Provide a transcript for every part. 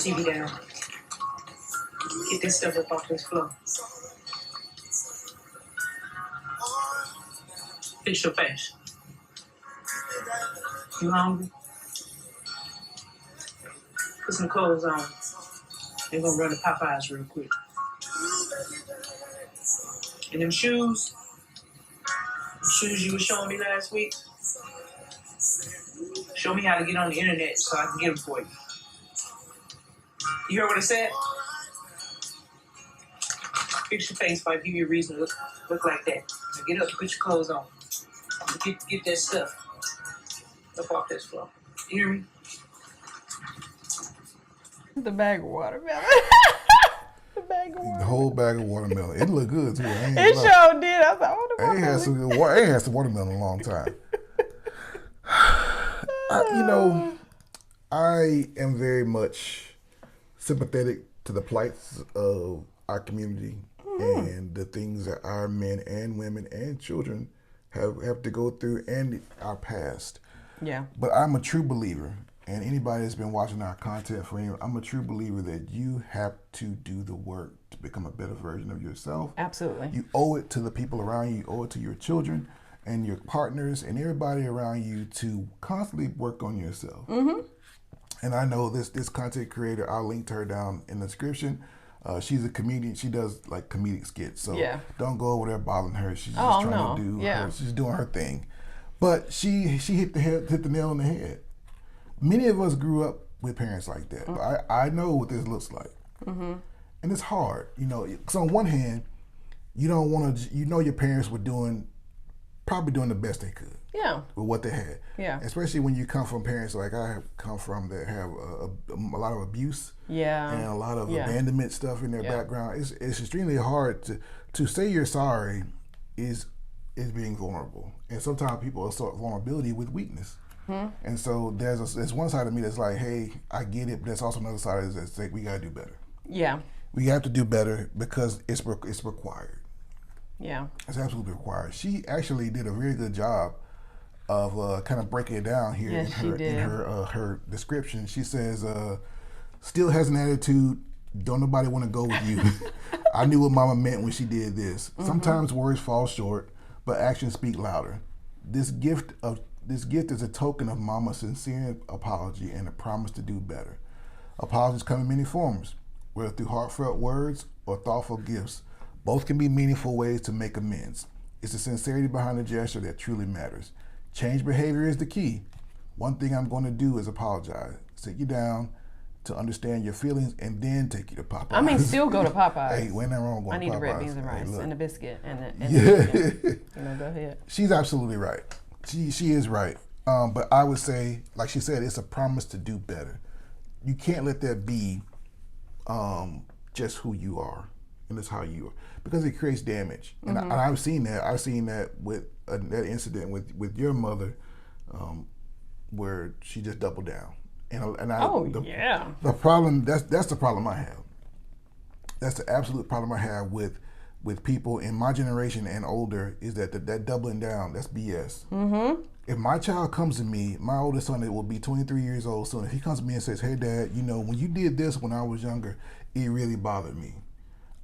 TV down. Get this stuff up off this floor. Fix your face. You hungry? Put some clothes on. They're gonna run to Popeyes real quick. And them shoes you were showing me last week, show me how to get on the internet so I can get them for you. You heard what I said? Fix your face if I give you a reason to look like that. Now get up and put your clothes on. Get that stuff up off this floor. You hear me? The bag of watermelon. The bag of watermelon. The whole bag of watermelon. It looked good too. It sure did. I was like, oh, the I ain't had some watermelon in a long time. I am very much sympathetic to the plights of our community and the things that our men and women and children have to go through and our past. Yeah. But I'm a true believer, and anybody that's been watching our content for any, I'm a true believer that you have to do the work to become a better version of yourself. Absolutely. You owe it to the people around you. You owe it to your children and your partners and everybody around you to constantly work on yourself. Mm-hmm. And I know this content creator, I'll link to her down in the description. She's a comedian. She does like comedic skits. So don't go over there bothering her. She's just trying to do her. She's doing her thing. But she hit the nail on the head. Many of us grew up with parents like that. Mm-hmm. I know what this looks like. Mm-hmm. And it's hard, because on one hand, you don't want to, your parents were probably doing the best they could. Yeah. With what they had. Yeah. Especially when you come from parents like I have come from that have a lot of abuse. Yeah. And a lot of abandonment stuff in their background. It's extremely hard to say you're sorry is being vulnerable. And sometimes people assort vulnerability with weakness. Hmm. And so there's one side of me that's like, hey, I get it, but there's also another side that's like, we gotta do better. Yeah. We have to do better because it's required. Yeah. It's absolutely required. She actually did a very good job of kind of breaking it down here in her description. She says, still has an attitude, don't nobody want to go with you. I knew what mama meant when she did this. Mm-hmm. Sometimes words fall short, but actions speak louder. This gift is a token of mama's sincere apology and a promise to do better. Apologies come in many forms, whether through heartfelt words or thoughtful gifts. Both can be meaningful ways to make amends. It's the sincerity behind the gesture that truly matters. Change behavior is the key. One thing I'm going to do is apologize. Sit you down to understand your feelings and then take you to Popeyes. I mean, still go to Popeyes. Hey, when wrong going I need to Popeyes. The red beans and rice and a biscuit and go ahead. She's absolutely right. She is right. But I would say, like she said, it's a promise to do better. You can't let that be just who you are and it's how you are, because it creates damage. Mm-hmm. And I've seen that. I've seen that with that incident with your mother, where she just doubled down. The problem that's the problem I have. That's the absolute problem I have with people in my generation and older, is that doubling down, that's BS. Mm-hmm. If my child comes to me, my oldest son, it will be 23 years old soon, if he comes to me and says, hey dad, when you did this when I was younger, it really bothered me.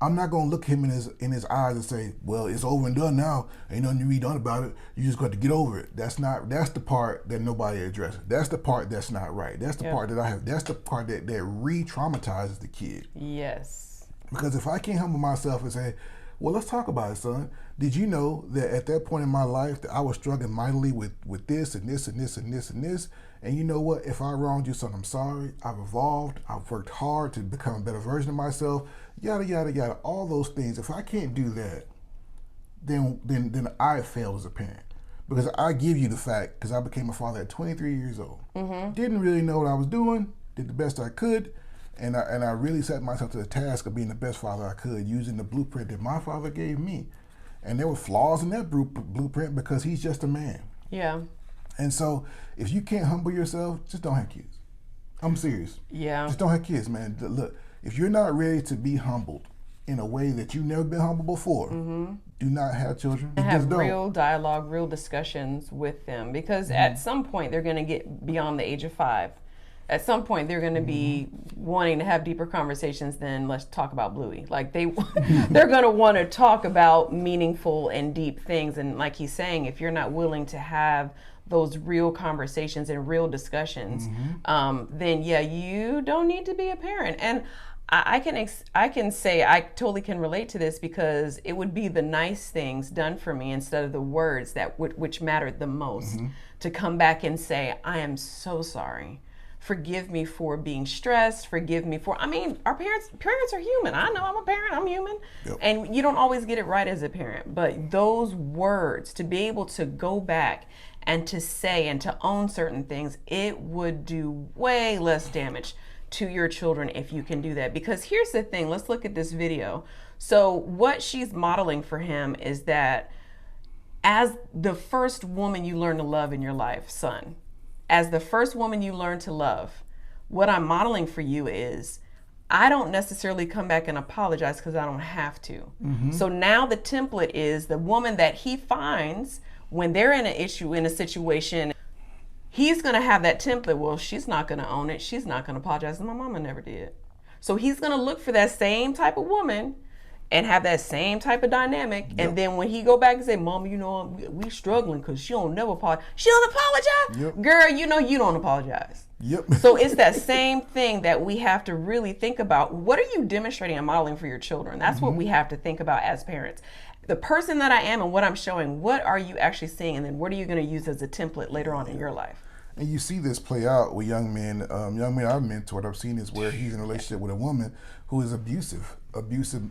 I'm not gonna look him in his eyes and say, well, it's over and done now, ain't nothing to be done about it, you just got to get over it. That's the part that nobody addresses. That's the part that's not right. That's the part that's the part that re-traumatizes the kid. Yes. Because if I can't humble myself and say, well, let's talk about it, son. Did you know that at that point in my life that I was struggling mightily with this and this and this and this and this? And you know what? If I wronged you, son, I'm sorry. I've evolved. I've worked hard to become a better version of myself. Yada, yada, yada. All those things. If I can't do that, then I failed as a parent. Because I give you the fact, because I became a father at 23 years old. Mm-hmm. Didn't really know what I was doing. Did the best I could. And I really set myself to the task of being the best father I could, using the blueprint that my father gave me. And there were flaws in that blueprint because he's just a man. Yeah. And so if you can't humble yourself, just don't have kids. I'm serious. Yeah. Just don't have kids, man. Look, if you're not ready to be humbled in a way that you've never been humbled before, mm-hmm. do not have children. And have real dialogue, real discussions with them, because mm-hmm. at some point they're going to get beyond the age of 5. at some point they're going to be wanting to have deeper conversations than let's talk about Bluey. Like they're going to want to talk about meaningful and deep things. And like he's saying, if you're not willing to have those real conversations and real discussions, then yeah, you don't need to be a parent. And I can say I totally can relate to this, because it would be the nice things done for me instead of the words that which mattered the most, to come back and say, I am so sorry. Forgive me for being stressed. Forgive me for, I mean, our parents are human. I know I'm a parent, I'm human. Yep. And you don't always get it right as a parent, but those words, to be able to go back and to say and to own certain things, it would do way less damage to your children if you can do that. Because here's the thing, let's look at this video. So what she's modeling for him is that as the first woman you learn to love in your life, son, as the first woman you learn to love, what I'm modeling for you is I don't necessarily come back and apologize because I don't have to. So now the template is the woman that he finds when they're in an issue, in a situation, he's going to have that template. Well, she's not going to own it. She's not going to apologize. My mama never did. So he's going to look for that same type of woman and have that same type of dynamic. Yep. And then when he go back and say, Mama, you know, we struggling because she don't never apologize. She don't apologize? Yep. Girl, you know you don't apologize. Yep. So it's that same thing that we have to really think about. What are you demonstrating and modeling for your children? That's what we have to think about as parents. The person that I am and what I'm showing, what are you actually seeing? And then what are you going to use as a template later on in your life? And you see this play out with young men. Young men I've mentored, I've seen this where he's in a relationship with a woman who is abusive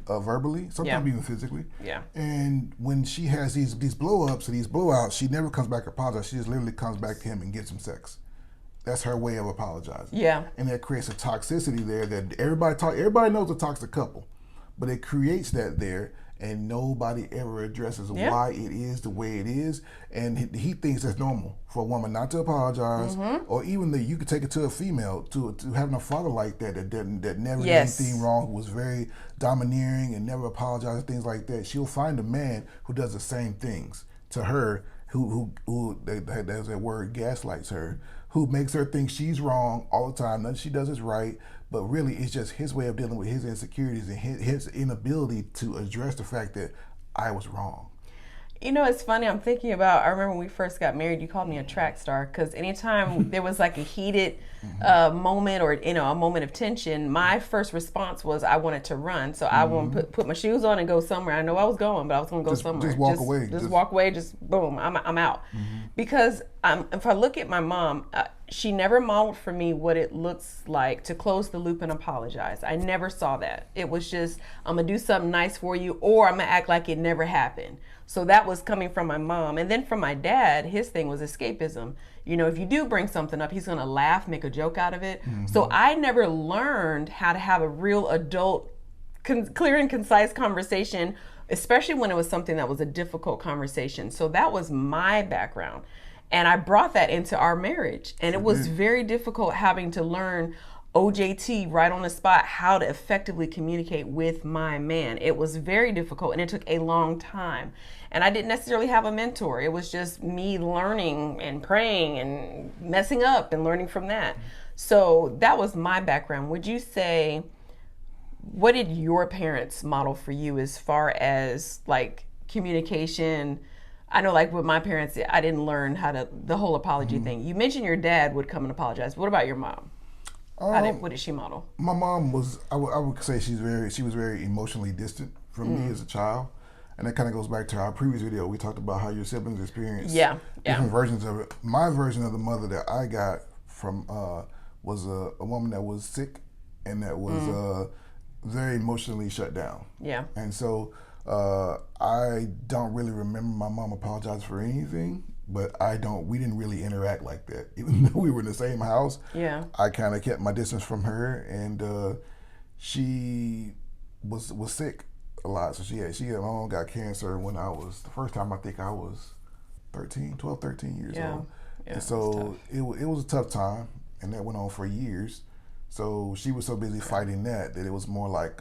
verbally, sometimes even physically. Yeah. And when she has these blow-ups and these blowouts, she never comes back to apologize. She just literally comes back to him and gets him sex. That's her way of apologizing. Yeah. And that creates a toxicity there that everybody knows a toxic couple, but it creates that there. And nobody ever addresses why it is the way it is. And he thinks that's normal for a woman not to apologize, or even that you could take it to a female, to having a father like that never did anything wrong, who was very domineering and never apologized, things like that. She'll find a man who does the same things to her, who there's that word, gaslights her, who makes her think she's wrong all the time, nothing she does is right. But really, it's just his way of dealing with his insecurities and his inability to address the fact that I was wrong. You know, it's funny. I'm thinking about, I remember when we first got married, you called me a track star, because anytime there was like a heated moment or, you know, a moment of tension, my first response was I wanted to run. So I want to put my shoes on and go somewhere. I know I was going, but I was going to go somewhere. Just walk away. Just walk away. Just boom, I'm out. Because if I look at my mom, she never modeled for me what it looks like to close the loop and apologize. I never saw that. It was just, I'm going to do something nice for you, or I'm going to act like it never happened. So that was coming from my mom. And then from my dad, his thing was escapism. You know, if you do bring something up, he's going to laugh, make a joke out of it. So I never learned how to have a real adult, clear and concise conversation, especially when it was something that was a difficult conversation. So that was my background. And I brought that into our marriage. And it was very difficult having to learn OJT right on the spot, how to effectively communicate with my man. It was very difficult, and it took a long time. And I didn't necessarily have a mentor. It was just me learning and praying and messing up and learning from that. So that was my background. Would you say, what did your parents model for you as far as like communication? I know, like with my parents, I didn't learn how to, the whole apology thing. You mentioned your dad would come and apologize. What about your mom? What did she model? My mom was, I would say she was very emotionally distant from me as a child. And that kind of goes back to our previous video. We talked about how your siblings experience different versions of it. My version of the mother that I got from was a woman that was sick and that was very emotionally shut down. Yeah. And so I don't really remember my mom apologizing for anything. But we didn't really interact like that. Even though we were in the same house, I kind of kept my distance from her, and she was sick a lot. So she had my mom got cancer when the first time I think I was 13 years old. Yeah, and so it was a tough time, and that went on for years. So she was so busy fighting that it was more like,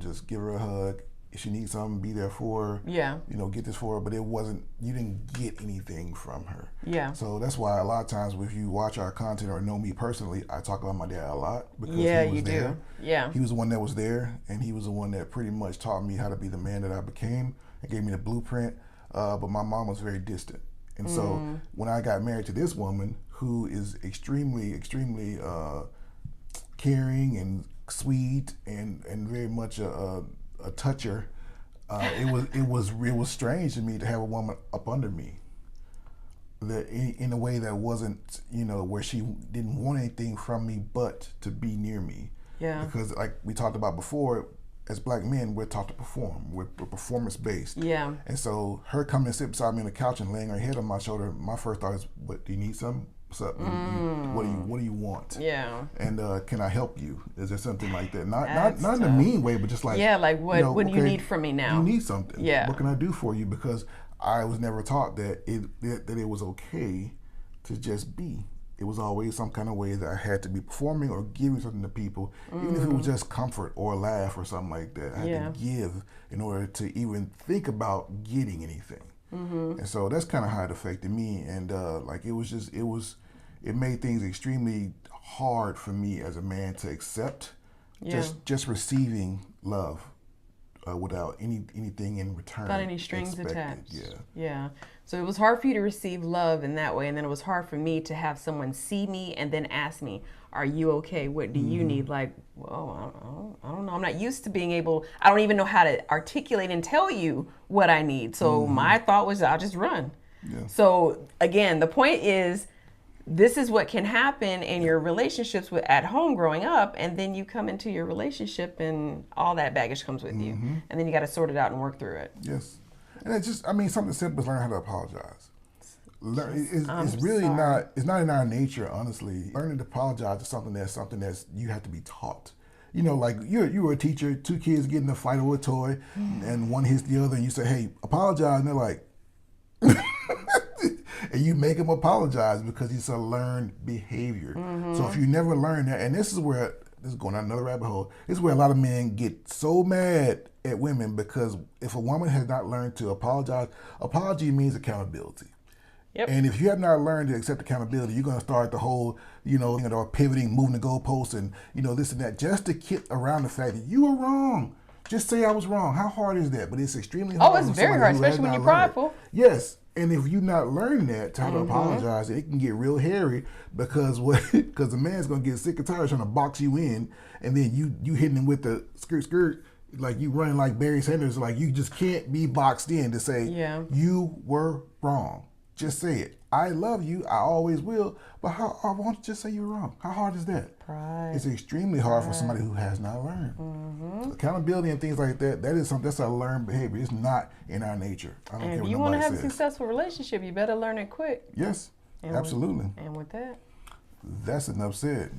just give her a hug, if she needs something, be there for her. Yeah. You know, get this for her. But you didn't get anything from her. Yeah. So that's why a lot of times if you watch our content or know me personally, I talk about my dad a lot because Yeah, he was you there. do. Yeah. He was the one that was there, and he was the one that pretty much taught me how to be the man that I became and gave me the blueprint. But my mom was very distant. And so when I got married to this woman who is extremely, extremely caring and sweet and very much a toucher, it was strange to me to have a woman up under me that in a way that wasn't, you know, where she didn't want anything from me but to be near me. Yeah. Because like we talked about before, as black men, we're taught to perform. We're performance based. Yeah. And so her coming and sit beside me on the couch and laying her head on my shoulder, my first thought is, "What do you need? Something? What's up? What do you want? Yeah. And can I help you? Is there something like that? Not in a mean way, but just like, yeah, like what you know, what do you okay, need from me now? You need something. Yeah. What can I do for you? Because I was never taught that it was okay to just be. It was always some kind of way that I had to be performing or giving something to people, even if it was just comfort or a laugh or something like that. I had to give in order to even think about getting anything. And so that's kind of how it affected me. And it made things extremely hard for me as a man to accept just receiving love without anything in return. Without any strings expected. attached. Yeah. So it was hard for you to receive love in that way, and then it was hard for me to have someone see me and then ask me, "Are you okay? What do you need?" Like, well, I don't know. I'm not used to being able. I don't even know how to articulate and tell you what I need. So my thought was, I'll just run. Yeah. So again, the point is, this is what can happen in your relationships at home growing up, and then you come into your relationship and all that baggage comes with you, and then you got to sort it out and work through it. Yes. And it's just, something simple as learn how to apologize. It's really not, it's not in our nature, honestly. Learning to apologize is something that's you have to be taught. You know, like you were a teacher, two kids get in a fight over a toy, and one hits the other, and you say, "Hey, apologize," and they're like, and you make them apologize because it's a learned behavior. So if you never learn that, and this is going down another rabbit hole, this is where a lot of men get so mad at women, because if a woman has not learned to apologize, apology means accountability. Yep. And if you have not learned to accept accountability, you're going to start the whole, pivoting, moving the goalposts, and this and that, just to get around the fact that you were wrong. Just say I was wrong. How hard is that? But it's extremely hard. Oh, it's very hard, especially when you're prideful. Yes. And if you're not learning that, how to apologize, it can get real hairy, because the man's going to get sick and tired trying to box you in, and then you hitting him with the skirt, like you running like Barry Sanders, like you just can't be boxed in to say, you were wrong. Just say it. I love you. I always will. But I want to just say you're wrong. How hard is that? Pride. It's extremely hard for somebody who has not learned. Accountability and things like that, that's a learned behavior. It's not in our nature. I don't care what nobody says. If you want to have a successful relationship, you better learn it quick. Yes, absolutely. And with that, that's enough said.